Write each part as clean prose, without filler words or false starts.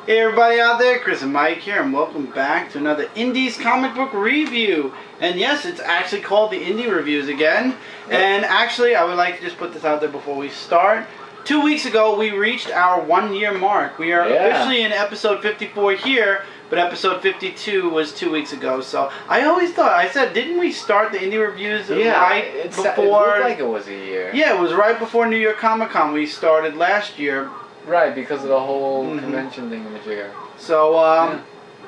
Hey everybody out there, Chris and Mike here, and welcome back to another Indies comic book review. And yes, it's actually called the Indie Reviews again. Yep. And actually, I would like to just put this out there before we start. 2 weeks ago, we reached our 1 year mark. We are officially in episode 54 here, but episode 52 was 2 weeks ago. So I always thought, I said, didn't we start the Indie Reviews right before? It looked like it was a year. Yeah, it was right before New York Comic Con. We started last year. Right, because of the whole convention thing in the year. So,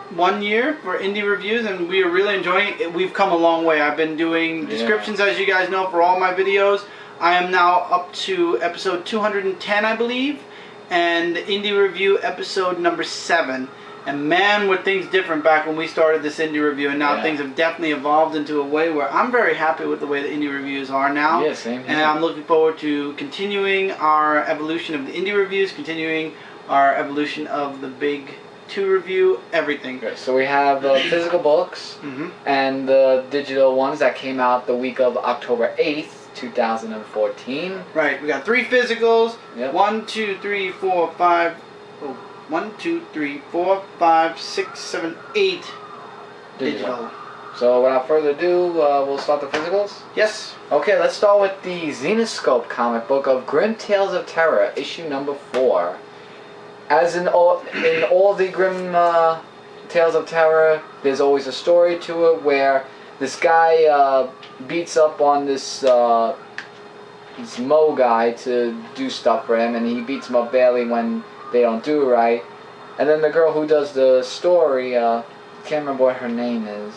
1 year for Indie Reviews, and we are really enjoying it. We've come a long way. I've been doing descriptions, as you guys know, for all my videos. I am now up to episode 210, I believe, and Indie Review episode number 7. And man, were things different back when we started this Indie Review, and now things have definitely evolved into a way where I'm very happy with the way the Indie Reviews are now. Yeah, same here. And I'm looking forward to continuing our evolution of the Indie Reviews, continuing our evolution of the Big 2 review, everything. Okay, so we have physical books and the digital ones that came out the week of October 8th, 2014. Right, we got 3 physicals. Yep. 1, 2, 3, 4, 5. 1, 2, 3, 4, 5, 6, 7, 8 digital. So without further ado, we'll start the physicals? Yes. Okay, let's start with the Zenescope comic book of Grim Tales of Terror, issue number 4. As in all the Grim Tales of Terror, there's always a story to it where this guy beats up on this Mo guy to do stuff for him, and he beats him up badly when they don't do right. And then the girl who does the story, can't remember what her name is.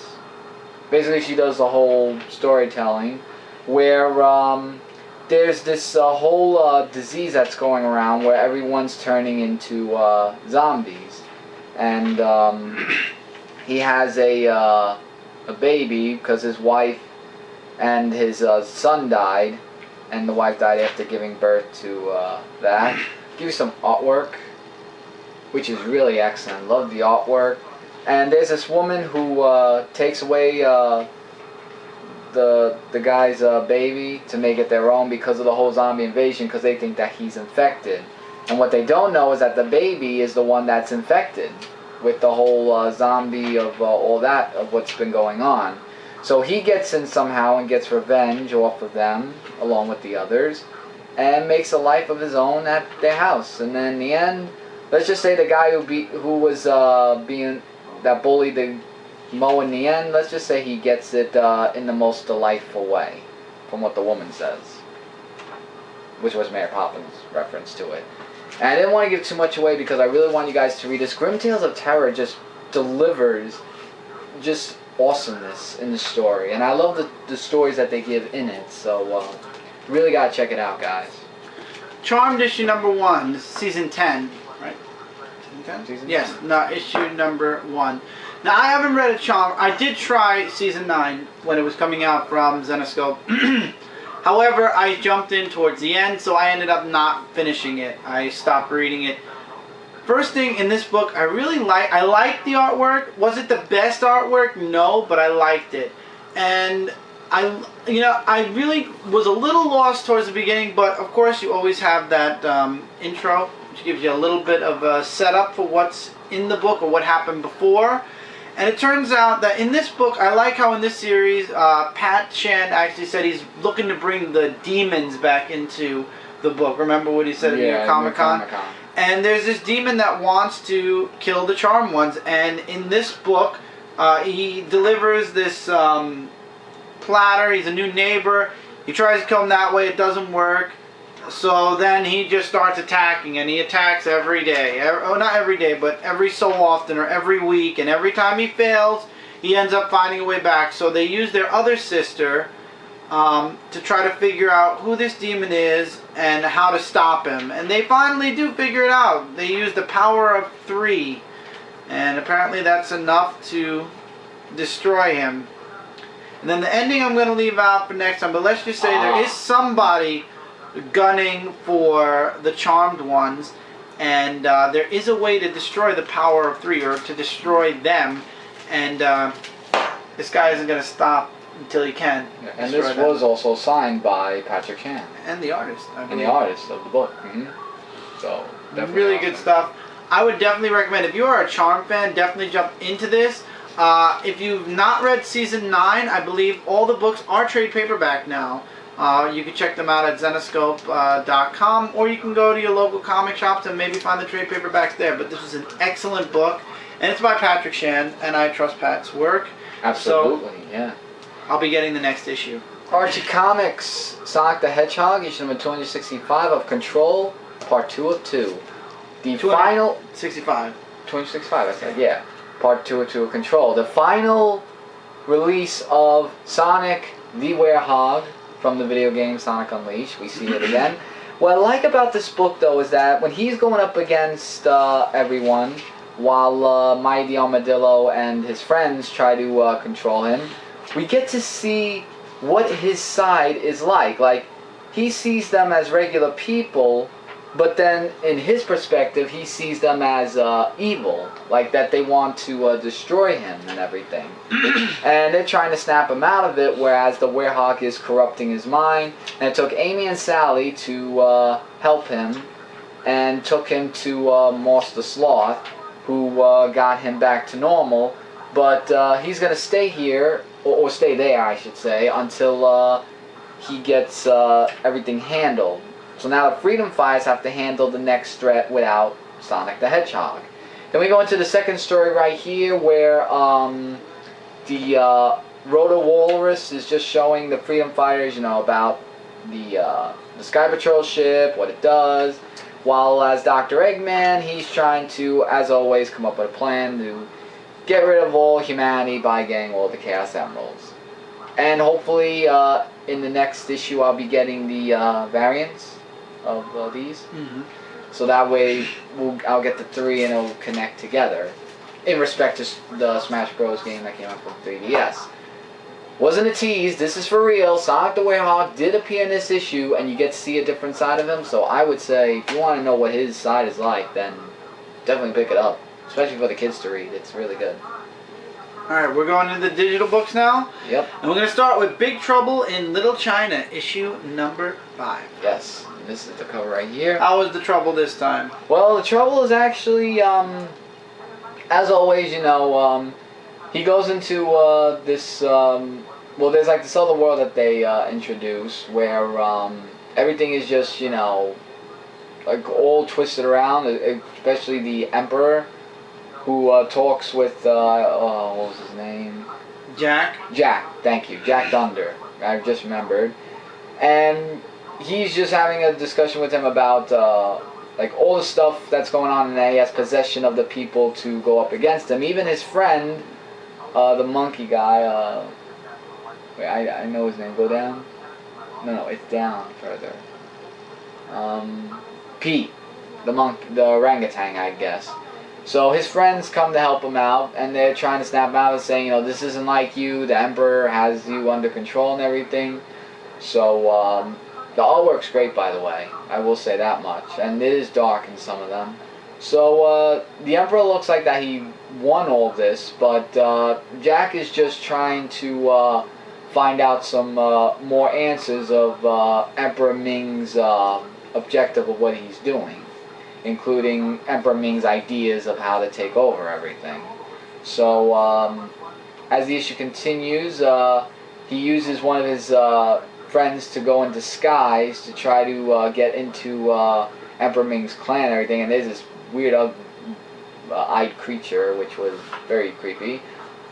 Basically, she does the whole storytelling, where there's this whole disease that's going around where everyone's turning into zombies, and he has a baby because his wife and his son died, and the wife died after giving birth to that. Give you some artwork, which is really excellent. Love the artwork. And there's this woman who takes away the guy's baby to make it their own because of the whole zombie invasion, because they think that he's infected. And what they don't know is that the baby is the one that's infected with the whole zombie of all that, of what's been going on. So he gets in somehow and gets revenge off of them, along with the others, and makes a life of his own at their house. And then in the end, let's just say the guy who was that bullied the Mo in the end, let's just say he gets it in the most delightful way, from what the woman says, which was Mary Poppins' reference to it. And I didn't want to give too much away because I really want you guys to read this. Grim Tales of Terror just delivers just awesomeness in the story, and I love the stories that they give in it. So really gotta check it out, guys. Charmed issue number 1. This is season 10, right? Season 10? Season yes. 10. No, issue number 1. Now I haven't read a Charmed. I did try season 9 when it was coming out from Zenescope. However, I jumped in towards the end, so I ended up not finishing it. I stopped reading it. First thing in this book, I liked the artwork. Was it the best artwork? No, but I liked it. And I really was a little lost towards the beginning, but of course you always have that intro, which gives you a little bit of a setup for what's in the book or what happened before. And it turns out that in this book, I like how in this series, Pat Shand actually said he's looking to bring the demons back into the book. Remember what he said at New York Comic Con? And there's this demon that wants to kill the Charmed ones. And in this book, he delivers this platter. He's a new neighbor. He tries to kill him that way. It doesn't work. So then he just starts attacking. And he attacks every day. Not every day, but every so often or every week. And every time he fails, he ends up finding a way back. So they use their other sister to try to figure out who this demon is and how to stop him. And they finally do figure it out. They use the power of 3. And apparently that's enough to destroy him. And then the ending I'm going to leave out for next time. But let's just say there is somebody gunning for the Charmed ones. And there is a way to destroy the power of 3, or to destroy them. And this guy isn't going to stop until he can. Yeah, and this was also signed by Patrick Chan. And the artist. And the artist of the book. So, definitely really good stuff. I would definitely recommend, if you are a Charm fan, definitely jump into this. If you've not read Season 9, I believe all the books are trade paperback now. You can check them out at Zenoscope.com, or you can go to your local comic shops and maybe find the trade paperbacks there. But this is an excellent book, and it's by Patrick Shand, and I trust Pat's work. Absolutely, So, yeah. I'll be getting the next issue. Archie Comics, Sonic the Hedgehog, issue number 265 of Control, part 2 of 2. The final... 65. 265, I said, yeah. Part 2 of 2 of Control. The final release of Sonic the Werehog from the video game Sonic Unleashed. We see it again. What I like about this book, though, is that when he's going up against everyone, while Mighty Armadillo and his friends try to control him, we get to see what his side is like. Like, he sees them as regular people, but then in his perspective, he sees them as evil, like that they want to destroy him and everything. And they're trying to snap him out of it, whereas the Werehog is corrupting his mind. And it took Amy and Sally to help him, and took him to Master Sloth, who got him back to normal. But he's going to stay here, or stay there, I should say, until he gets everything handled. So now the Freedom Fighters have to handle the next threat without Sonic the Hedgehog. Then we go into the second story right here, where the Roto Walrus is just showing the Freedom Fighters, you know, about the Sky Patrol ship, what it does, while as Dr. Eggman, he's trying to, as always, come up with a plan to get rid of all humanity by getting all the Chaos Emeralds. And hopefully, in the next issue, I'll be getting the variants of these. Mm-hmm. So that way, I'll get the 3 and it'll connect together. In respect to the Smash Bros. Game that came out for 3DS. Wasn't a tease, this is for real. Sonic the Werehog did appear in this issue, and you get to see a different side of him. So I would say, if you want to know what his side is like, then definitely pick it up. Especially for the kids to read, it's really good. Alright, we're going into the digital books now. Yep. And we're going to start with Big Trouble in Little China, issue number 5. Yes, this is the cover right here. How was the trouble this time? Well, the trouble is actually, as always, you know, he goes into this, well, there's like this other world that they introduce, where everything is just, you know, like all twisted around, especially the Emperor, who talks with, what was his name? Jack? Jack, thank you. Jack Thunder. I just remembered. And he's just having a discussion with him about, like, all the stuff that's going on, and that he has possession of the people to go up against him. Even his friend, the monkey guy, wait, I know his name. Go down? No, it's down further. Pete. The orangutan, I guess. So his friends come to help him out, and they're trying to snap him out and saying, you know, this isn't like you, the Emperor has you under control and everything. So, the artwork's great, by the way, I will say that much, and it is dark in some of them. So, the Emperor looks like that he won all this, but Jack is just trying to find out some more answers of Emperor Ming's objective of what he's doing, including Emperor Ming's ideas of how to take over everything. So, as the issue continues, he uses one of his friends to go in disguise to try to get into Emperor Ming's clan and everything, and there's this weird eyed creature, which was very creepy.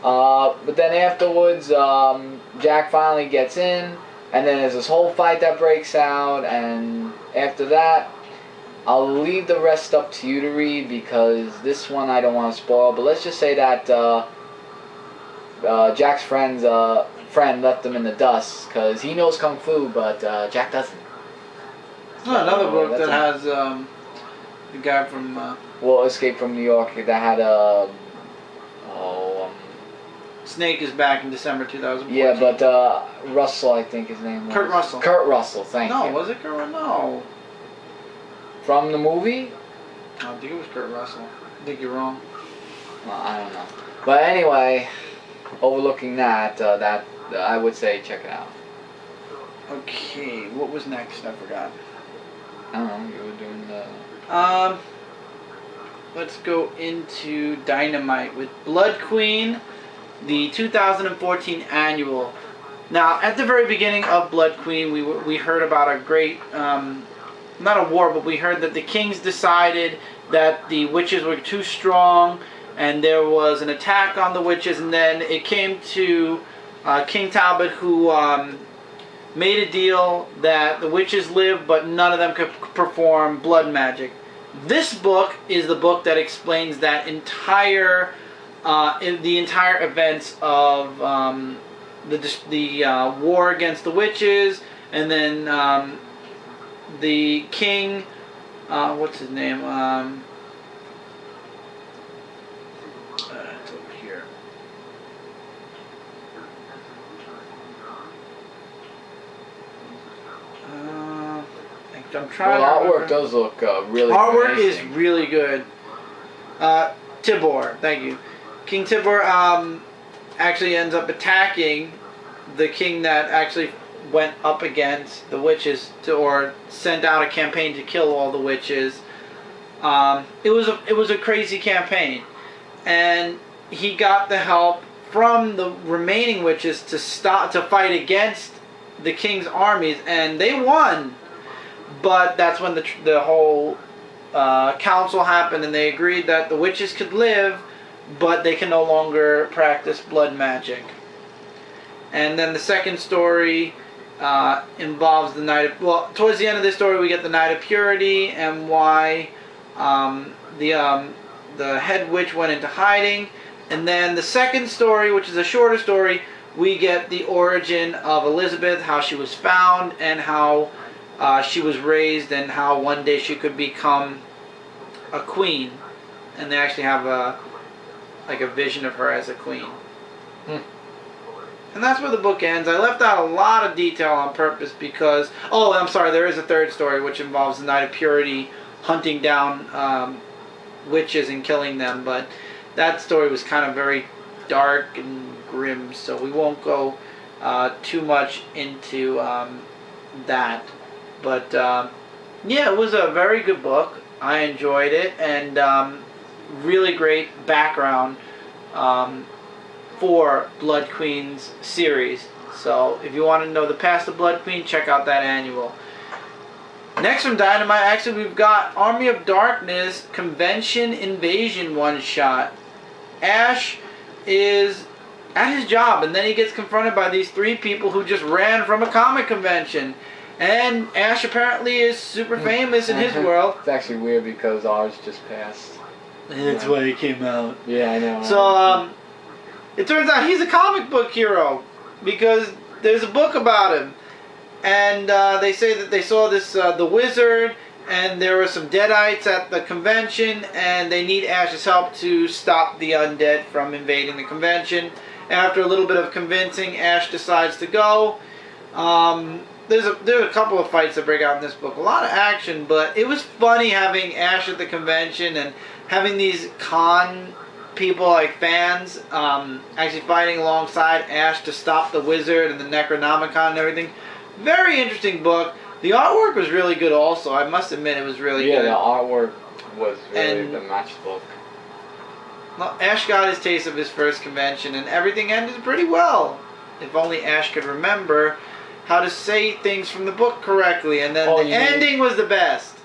But then afterwards, Jack finally gets in, and then there's this whole fight that breaks out, and after that, I'll leave the rest up to you to read, because this one I don't want to spoil, but let's just say that Jack's friend left him in the dust, because he knows Kung Fu, but Jack doesn't. Oh, another book that has the guy from... well, Escape from New York, that had a... Snake is back in December 2014. Yeah, but Russell, I think his name was. Kurt Russell. Kurt Russell, thank you. No, was it Kurt Russell? No. From the movie? I think it was Kurt Russell. I think you're wrong. Well, I don't know. But anyway, overlooking that, I would say check it out. Okay, what was next? I forgot. I don't know, you were doing the... let's go into Dynamite with Blood Queen, the 2014 annual. Now, at the very beginning of Blood Queen, we heard about a great, not a war, but we heard that the kings decided that the witches were too strong, and there was an attack on the witches, and then it came to King Talbot, who made a deal that the witches lived, but none of them could perform blood magic. This book is the book that explains that entire, the entire events of the war against the witches, and then the king, what's his name? It's over here. I'm trying. Well, artwork does look really. Artwork amazing. is really good. Tibor, thank you. King Tibor actually ends up attacking the king that actually went up against the witches, or sent out a campaign to kill all the witches. It was a crazy campaign, and he got the help from the remaining witches to fight against the king's armies, and they won. But that's when the whole council happened, and they agreed that the witches could live, but they can no longer practice blood magic. And then the second story involves the Night of... Well, towards the end of this story, we get the Night of Purity and why the head witch went into hiding. And then the second story, which is a shorter story, we get the origin of Elizabeth, how she was found, and how she was raised, and how one day she could become a queen. And they actually have a vision of her as a queen. And that's where the book ends. I left out a lot of detail on purpose because... Oh, I'm sorry, there is a third story which involves the Night of Purity hunting down witches and killing them. But that story was kind of very dark and grim, so we won't go too much into that. But yeah, it was a very good book. I enjoyed it, and really great background for Blood Queen's series. So if you want to know the past of Blood Queen, check out that annual. Next from Dynamite, actually we've got Army of Darkness Convention Invasion one-shot. Ash is at his job, and then he gets confronted by these three people who just ran from a comic convention. And Ash apparently is super famous in his world. It's actually weird because ours just passed. That's why he came out. Yeah, I know. So, it turns out he's a comic book hero because there's a book about him. And they say that they saw this, the wizard, and there were some deadites at the convention, and they need Ash's help to stop the undead from invading the convention. After a little bit of convincing, Ash decides to go. There are a couple of fights that break out in this book. A lot of action, but it was funny having Ash at the convention and having these con people, like fans, actually fighting alongside Ash to stop the wizard and the Necronomicon and everything. Very interesting book. The artwork was really good also. I must admit it was really good. Yeah, the artwork was really the matchbook. Well, Ash got his taste of his first convention, and everything ended pretty well. If only Ash could remember how to say things from the book correctly, and then the ending was the best.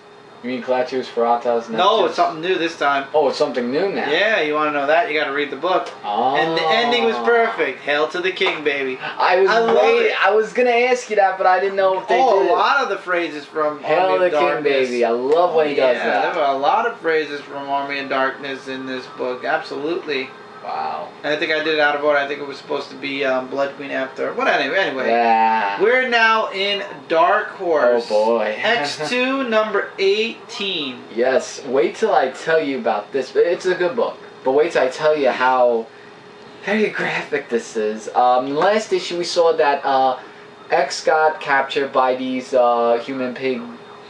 You mean Clatius Ferratas? No, it's something new this time. Oh, it's something new now. Yeah, you want to know that? You got to read the book. Oh. And the ending was perfect. Hail to the king, baby. I was gonna ask you that, but I didn't know if they did. A lot of the phrases from Hail Army the of king, Darkness. baby. I love when he does that. Yeah, there were a lot of phrases from Army of Darkness in this book. Absolutely. Wow. And I think I did it out of order. I think it was supposed to be Blood Queen after. But anyway. Yeah. We're now in Dark Horse. Oh boy. X2 number 18. Yes. Wait till I tell you about this. It's a good book. But wait till I tell you how very graphic this is. Last issue we saw that X got captured by these human pig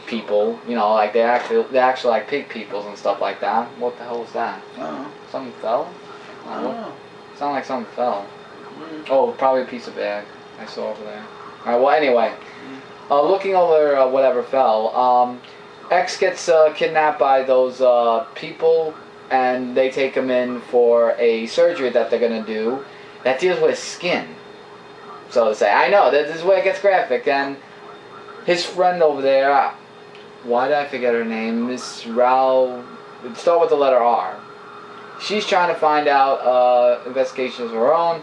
people. You know, like they're actually like pig peoples and stuff like that. What the hell was that? Oh. Something fell? I don't know. Sounded like something fell. Oh, probably a piece of bag I saw over there. Alright, well anyway. Looking over whatever fell, X gets kidnapped by those people and they take him in for a surgery that they're gonna do that deals with skin. So to say, I know this is where it gets graphic, and his friend over there, why did I forget her name? Miss Rao. It start with the letter R. She's trying to find out investigations of her own,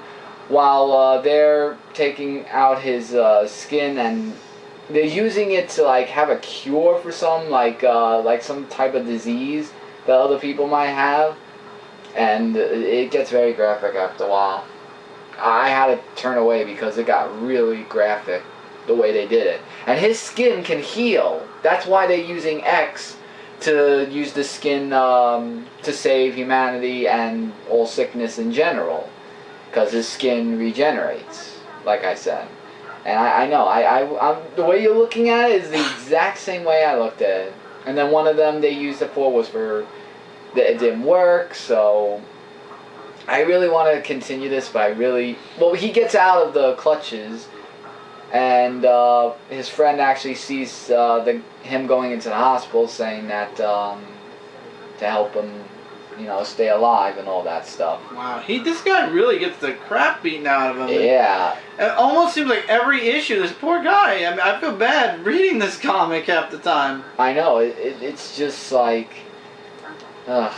while they're taking out his skin, and they're using it to like have a cure for some like some type of disease that other people might have, and it gets very graphic after a while. I had to turn away because it got really graphic the way they did it. And his skin can heal. That's why they're using X to use the skin to save humanity and all sickness in general, because his skin regenerates, like I said. And I know, I'm, the way you're looking at it is the exact same way I looked at it. And then one of them they used it for was for, it didn't work, so I really want to continue this, but I really, well, he gets out of the clutches, and his friend actually sees him going into the hospital, saying that to help him, you know, stay alive and all that stuff. Wow, this guy really gets the crap beaten out of him. Yeah. It almost seems like every issue, this poor guy, I mean, I feel bad reading this comic half the time. I know, it's just like, ugh.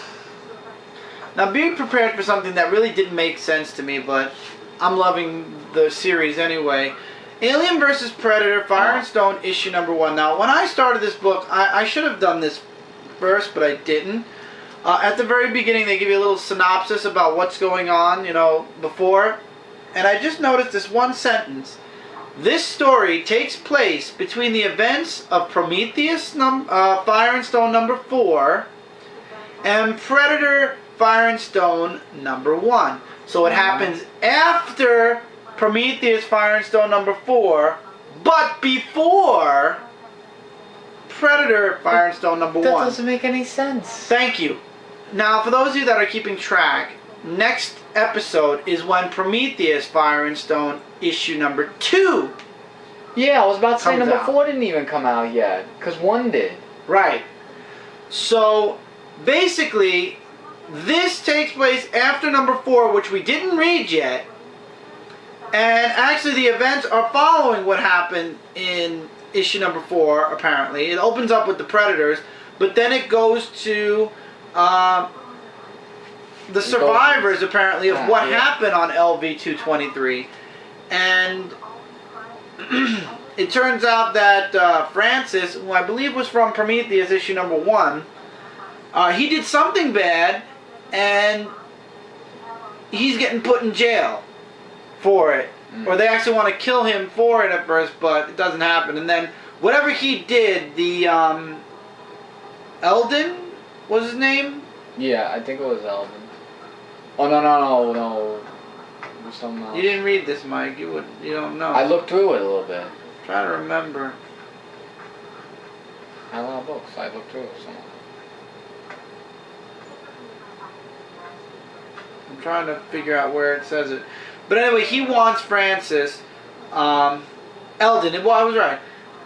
Now, be prepared for something that really didn't make sense to me, but I'm loving the series anyway. Alien vs. Predator, Fire and Stone, issue number 1. Now, when I started this book, I should have done this first, but I didn't. At the very beginning, they give you a little synopsis about what's going on, you know, before. And I just noticed this one sentence. This story takes place between the events of Prometheus, Fire and Stone number 4, and Predator, Fire and Stone number 1. So it happens after Prometheus, Fire and Stone number 4, but before Predator, Fire and Stone number 1. That doesn't make any sense. Thank you. Now, for those of you that are keeping track, next episode is when Prometheus, Fire and Stone issue number 2. Yeah, I was about to say number out. 4 didn't even come out yet, because 1 did. Right. So, basically, this takes place after number 4, which we didn't read yet. And actually, the events are following what happened in issue number 4, apparently. It opens up with the Predators, but then it goes to the survivors, apparently, of what happened on LV-223. And it turns out that Francis, who I believe was from Prometheus issue number 1, he did something bad, and he's getting put in jail for it. Or they actually want to kill him for it at first, but it doesn't happen. And then whatever he did, the Eldon was his name? Yeah, I think it was Eldon. Oh, no. It was something else. You didn't read this, Mike. You don't know. I looked through it a little bit. I'm trying to remember. I had a lot of books. I looked through it somewhere. I'm trying to figure out where it says it. But anyway, he wants Francis, Eldon, well, I was right.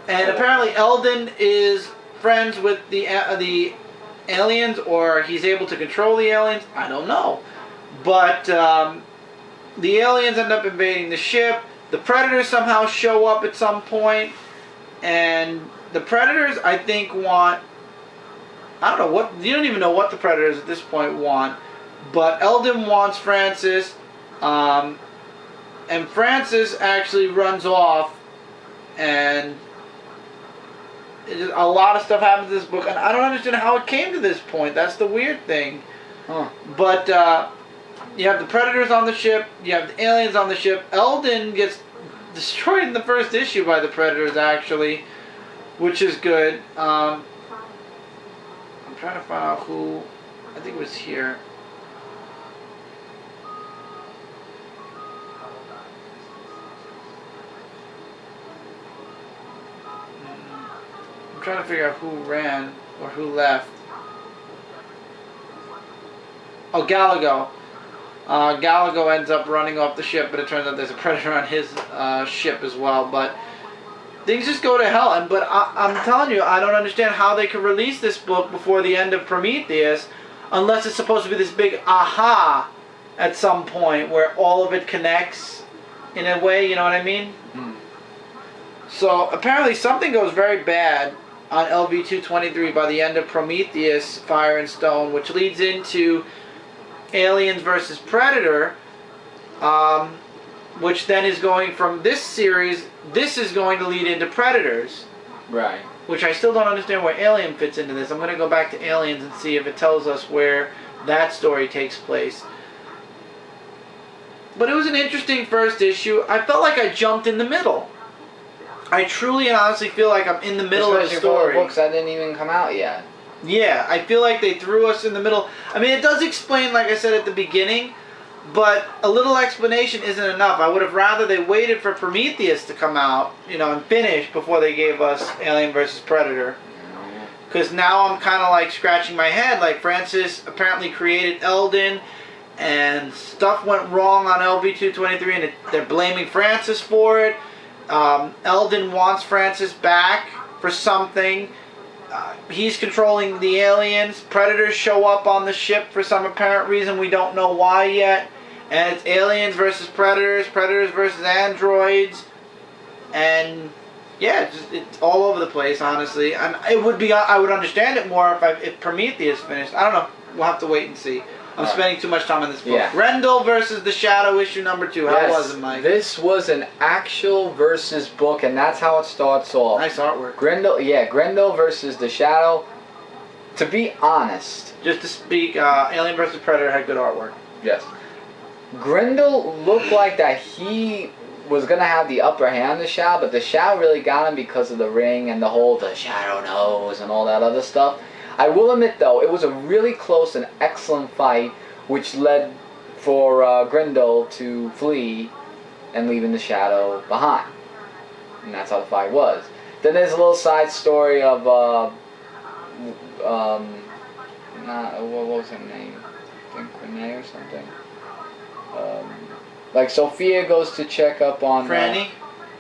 And apparently Eldon is friends with the aliens, or he's able to control the aliens. I don't know. But the aliens end up invading the ship. The Predators somehow show up at some point. And the Predators, I think, want... I don't know what... You don't even know what the Predators at this point want. But Eldon wants Francis. And Francis actually runs off, and a lot of stuff happens in this book, and I don't understand how it came to this point. That's the weird thing. Huh. But you have the Predators on the ship, you have the aliens on the ship. Eldon gets destroyed in the first issue by the Predators, actually, which is good. I'm trying to find out who, I think it was here. Trying to figure out who ran or who left. Oh, Galago. Galago ends up running off the ship, but it turns out there's a Predator on his ship as well. But things just go to hell. But I'm telling you, I don't understand how they could release this book before the end of Prometheus. unless it's supposed to be this big aha at some point where all of it connects in a way, you know what I mean? Mm. So apparently something goes very bad on LV-223 by the end of Prometheus, Fire and Stone, which leads into Aliens versus Predator, which then is going from this series, this is going to lead into Predators. Right. Which I still don't understand where Alien fits into this. I'm going to go back to Aliens and see if it tells us where that story takes place. But it was an interesting first issue. I felt like I jumped in the middle. I truly and honestly feel like I'm in the middle of the Especially for story. books that didn't even come out yet. Yeah, I feel like they threw us in the middle. I mean, it does explain, like I said at the beginning, but a little explanation isn't enough. I would have rather they waited for Prometheus to come out, you know, and finish before they gave us Alien vs. Predator. Because now I'm kind of like scratching my head. Like, Francis apparently created Eldon, and stuff went wrong on LV-223, and they're blaming Francis for it. Eldon wants Francis back for something. He's controlling the aliens. Predators show up on the ship for some apparent reason. We don't know why yet. And it's aliens versus predators, predators versus androids. And yeah, it's all over the place, honestly. And it would be, I would understand it more if Prometheus finished. I don't know. We'll have to wait and see. I'm spending too much time on this book. Yeah. Grendel versus the Shadow, issue number 2. How was it, Mike? This was an actual versus book, and that's how it starts off. Nice artwork. Grendel versus the Shadow. To be honest, Just to speak, Alien vs. Predator had good artwork. yes, Grendel looked like that he was gonna have the upper hand on the Shadow, but the Shadow really got him because of the ring and the Shadow knows and all that other stuff. I will admit, though, it was a really close and excellent fight, which led for Grendel to flee and leaving the Shadow behind. And that's how the fight was. Then there's a little side story of, what was her name? I think Renee or something. Like, Sophia goes to check up on... Franny?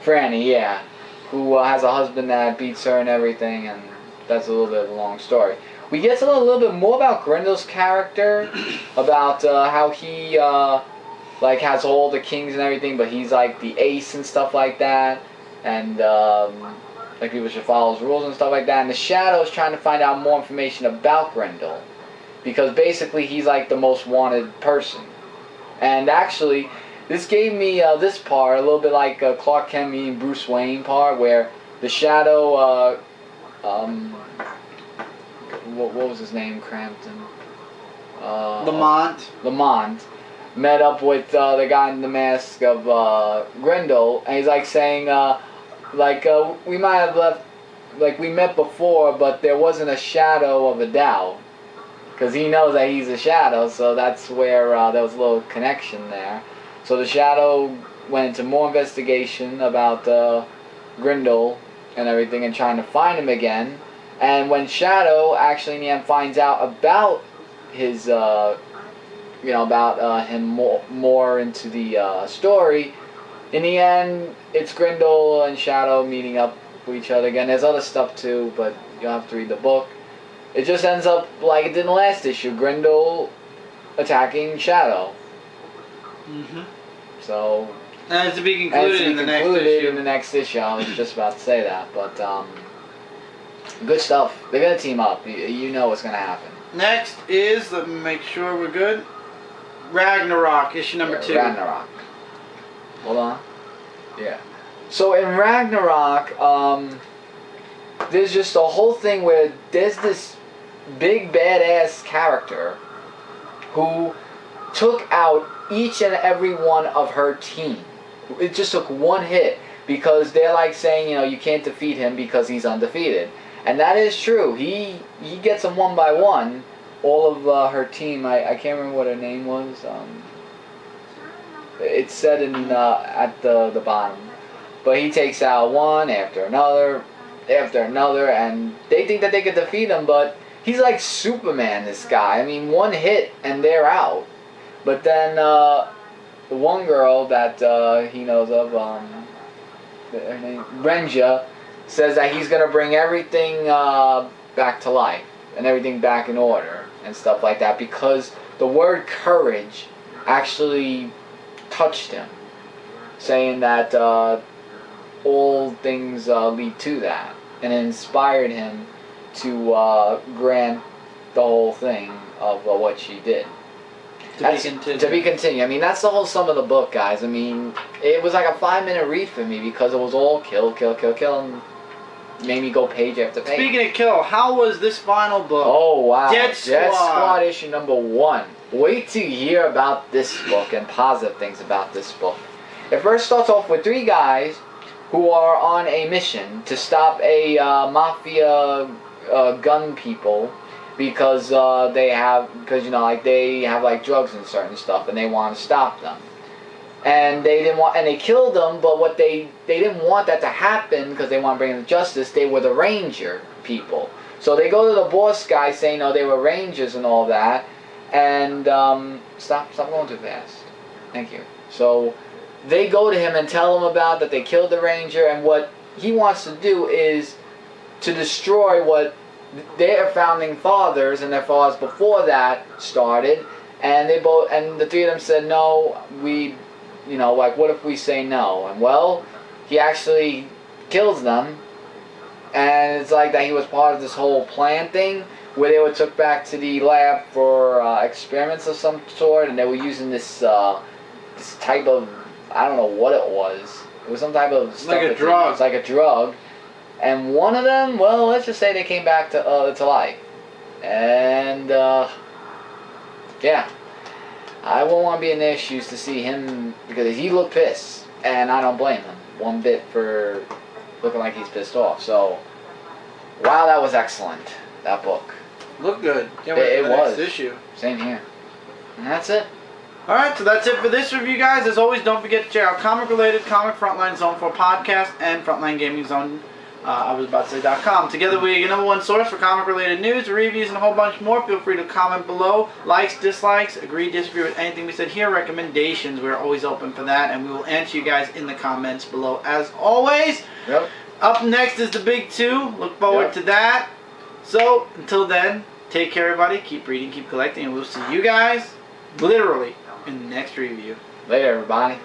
Franny, yeah. Who has a husband that beats her and everything, and that's a little bit of a long story. We get to know a little bit more about Grendel's character, about how he like has all the kings and everything, but he's like the ace and stuff like that, and like people should follow his rules and stuff like that. And the Shadow's trying to find out more information about Grendel, because basically he's like the most wanted person. And actually, this gave me this part a little bit like Clark Kent meeting Bruce Wayne part, where the Shadow. What was his name? Crampton. Lamont met up with the guy in the mask of Grendel, and he's like saying, we might have left, like we met before, but there wasn't a shadow of a doubt, because he knows that he's a Shadow, so that's where there was a little connection there. So the Shadow went into more investigation about Grendel and everything, and trying to find him again. And when Shadow actually in the end finds out about his, about him more into the story, in the end, it's Grendel and Shadow meeting up with each other again. There's other stuff too, but you'll have to read the book. It just ends up like it did in the last issue, Grendel attacking Shadow. Mm-hmm. So... And it's to be concluded in the next issue. in the next issue. I was just about to say that, but good stuff. They're gonna team up. You know what's gonna happen. Next is, let me make sure we're good, Ragnarok, issue number 2. Ragnarok. Hold on. Yeah. So in Ragnarok, there's just a whole thing where there's this big badass character who took out each and every one of her team. It just took one hit, because they're like saying, you can't defeat him because he's undefeated. And that is true. He gets them one by one. All of her team, I can't remember what her name was. It's said in at the bottom. But he takes out one after another, and they think that they could defeat him, but he's like Superman, this guy. I mean, one hit and they're out. But then the one girl that he knows of, her name, Renja, says that he's going to bring everything back to life and everything back in order. and stuff like that, because the word courage actually touched him, saying that all things lead to that, and it inspired him to grant the whole thing of what she did. To be continued. I mean, that's the whole sum of the book, guys. I mean, it was like a 5-minute read for me because it was all kill, kill, kill, kill, and made me go page after page. Speaking of kill, how was this final book? Oh, wow. Dead Squad issue number 1. Wait to hear about this book and positive things about this book. It first starts off with 3 guys who are on a mission to stop a mafia gun people because they have like drugs and certain stuff, and they want to stop them. And they killed them, but what they didn't want that to happen because they want to bring them to justice. They were the ranger people, so they go to the boss guy saying, "No, they were rangers and all that." And stop going too fast. Thank you. So they go to him and tell him about that they killed the ranger, and what he wants to do is to destroy what their founding fathers and their fathers before that started. And the 3 of them said, "No, what if we say no?" And well, he actually kills them, and it's like that he was part of this whole plan thing where they were took back to the lab for experiments of some sort, and they were using this type of, I don't know what it was. It was some type of stuff. Like a drug. It's like a drug. And one of them, well, let's just say they came back to life. And yeah, I wouldn't want to be in their shoes to see him, because he looked pissed, and I don't blame him one bit for looking like he's pissed off. So, wow, that was excellent, that book. Looked good. Can't wait for the next issue. Same here. And that's it. Alright, so that's it for this review, guys. As always, don't forget to check out comic-related Comic Frontline Zone 4 podcast and Frontline Gaming Zone, I was about to say .com. Together we're your #1 source for comic-related news, reviews, and a whole bunch more. Feel free to comment below. Likes, dislikes, agree, disagree with anything we said here. Recommendations, we're always open for that, and we will answer you guys in the comments below as always. Yep. Up next is the big 2. Look forward to that. So, until then, take care, everybody. Keep reading, keep collecting, and we'll see you guys, literally, in the next review. Later, everybody.